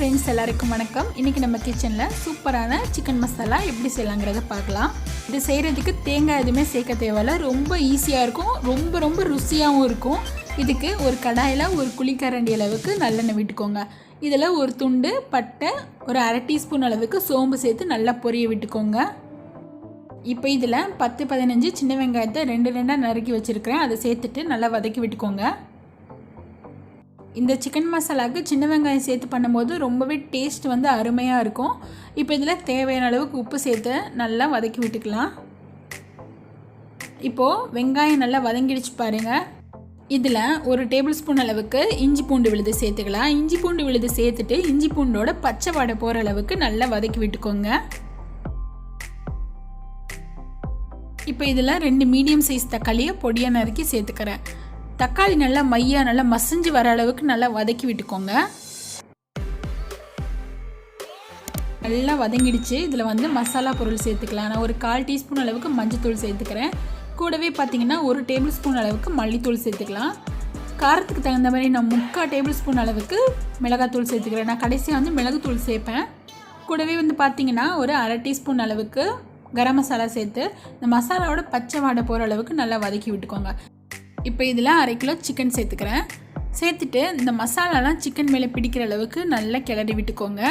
Friends எல்லாருக்கும் வணக்கம். இன்றைக்கி நம்ம கிச்சனில் சூப்பரான சிக்கன் மசாலா எப்படி செய்யலாங்கிறத பார்க்கலாம். இது செய்கிறதுக்கு தேங்காய் எதுவுமே சேர்க்க தேவையில்ல. ரொம்ப ஈஸியாக இருக்கும், ரொம்ப ருசியாகவும் இருக்கும். இதுக்கு ஒரு கடாயில் ஒரு குழிக்கரண்டி அளவுக்கு நல்லெண்ணெய் விட்டுக்கோங்க. இதில் ஒரு துண்டு பட்டை, ஒரு அரை டீஸ்பூன் அளவுக்கு சோம்பு சேர்த்து நல்லா பொரிய விட்டுக்கோங்க. இப்போ இதில் 10-15 சின்ன வெங்காயத்தை 2 நறுக்கி வச்சுருக்கிறேன். அதை சேர்த்துட்டு நல்லா வதக்கி விட்டுக்கோங்க. இந்த சிக்கன் மசாலாவுக்கு சின்ன வெங்காயம் சேர்த்து பண்ணும்போது ரொம்பவே டேஸ்ட் அருமையாக இருக்கும். இப்போ இதில் தேவையான அளவுக்கு உப்பு சேர்த்து நல்லா வதக்கி விட்டுக்கலாம். இப்போது வெங்காயம் நல்லா வதங்கிடுச்சு பாருங்கள். இதில் ஒரு டேபிள் ஸ்பூன் அளவுக்கு இஞ்சி பூண்டு விழுது சேர்த்துக்கலாம். இஞ்சி பூண்டு விழுது சேர்த்துட்டு இஞ்சி பூண்டோட பச்சை வாடை போகிற அளவுக்கு நல்லா வதக்கி விட்டுக்கோங்க. இப்போ இதில் 2 மீடியம் சைஸ் தக்காளியை பொடியாக நறுக்கி சேர்த்துக்கிறேன். தக்காளி நல்லா நல்லா மசிஞ்சு வர அளவுக்கு நல்லா வதக்கி விட்டுக்கோங்க. நல்லா வதங்கிடுச்சு. இதில் மசாலா பொருள் சேர்த்துக்கலாம். நான் ஒரு 1/4 டீஸ்பூன் அளவுக்கு மஞ்சள்தூள் சேர்த்துக்கிறேன். கூடவே பார்த்திங்கன்னா 1 டேபிள் ஸ்பூன் அளவுக்கு மல்லித்தூள் சேர்த்துக்கலாம். காரத்துக்கு தகுந்த மாதிரி நான் 3/4 டேபிள் ஸ்பூன் அளவுக்கு மிளகாத்தூள் சேர்த்துக்கிறேன். நான் கடைசியாக மிளகுத்தூள் சேர்ப்பேன். கூடவே பார்த்திங்கன்னா ஒரு அரை டீஸ்பூன் அளவுக்கு கரம் மசாலா சேர்த்து இந்த மசாலாவோட பச்சை வாடை போகிற அளவுக்கு நல்லா வதக்கி விட்டுக்கோங்க. இப்போ இதில் 1/2 கிலோ சிக்கன் சேர்த்துக்கிறேன். சேர்த்துட்டு இந்த மசாலாலாம் சிக்கன் மேலே பிடிக்கிற அளவுக்கு நல்லா கிளறி விட்டுக்கோங்க.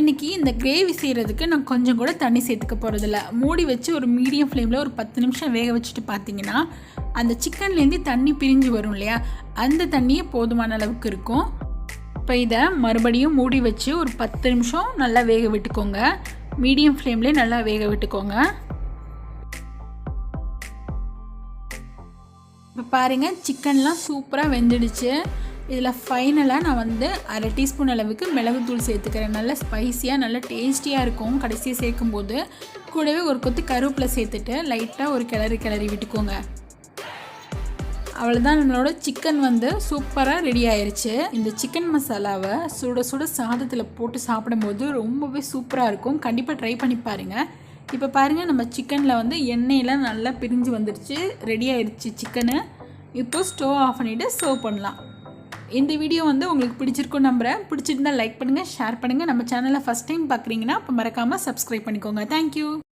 இன்றைக்கி இந்த கிரேவி செய்கிறதுக்கு நான் கொஞ்சம் கூட தண்ணி சேர்த்துக்க போகிறதில்ல. மூடி வச்சு ஒரு மீடியம் ஃப்ளேமில் ஒரு 10 நிமிஷம் வேக வச்சுட்டு பார்த்தீங்கன்னா அந்த சிக்கன்லேருந்து தண்ணி பிரிஞ்சு வரும் இல்லையா, அந்த தண்ணியே போதுமான அளவுக்கு இருக்கும். இப்போ இதை மறுபடியும் மூடி வச்சு ஒரு 10 நிமிஷம் நல்லா வேக விட்டுக்கோங்க. மீடியம் ஃப்ளேம்லேயே நல்லா வேக விட்டுக்கோங்க. இப்போ பாருங்கள், சிக்கன்லாம் சூப்பராக வெந்துடுச்சு. இதில் ஃபைனலாக நான் 1/2 டீஸ்பூன் அளவுக்கு மிளகுத்தூள் சேர்த்துக்கிறேன். நல்லா ஸ்பைஸியாக நல்லா டேஸ்டியாக இருக்கும் கடைசியாக சேர்க்கும்போது. கூடவே ஒரு கொத்து கருவேப்பிலை சேர்த்துட்டு லைட்டாக ஒரு கிளறி விட்டுக்கோங்க. அவ்வளோதான், நம்மளோட சிக்கன் சூப்பராக ரெடி ஆயிடுச்சு. இந்த சிக்கன் மசாலாவை சுட சாதத்தில் போட்டு சாப்பிடும்போது ரொம்பவே சூப்பராக இருக்கும். கண்டிப்பாக ட்ரை பண்ணி பாருங்கள். இப்போ பாருங்கள், நம்ம சிக்கனில் எண்ணெயெல்லாம் நல்லா பிரிஞ்சு வந்துடுச்சு. ரெடி ஆயிடுச்சு சிக்கனு. இப்போது ஸ்டவ் ஆஃப் பண்ணிவிட்டு சர்வ் பண்ணலாம். இந்த வீடியோ உங்களுக்கு பிடிச்சிருக்கும் நம்புகிறேன். பிடிச்சிருந்தால் லைக் பண்ணுங்கள், ஷேர் பண்ணுங்கள். நம்ம சேனலை ஃபஸ்ட் டைம் பார்க்குறீங்கன்னா அப்போ மறக்காமல் சப்ஸ்கிரைப் பண்ணிக்கோங்க. தேங்க்யூ.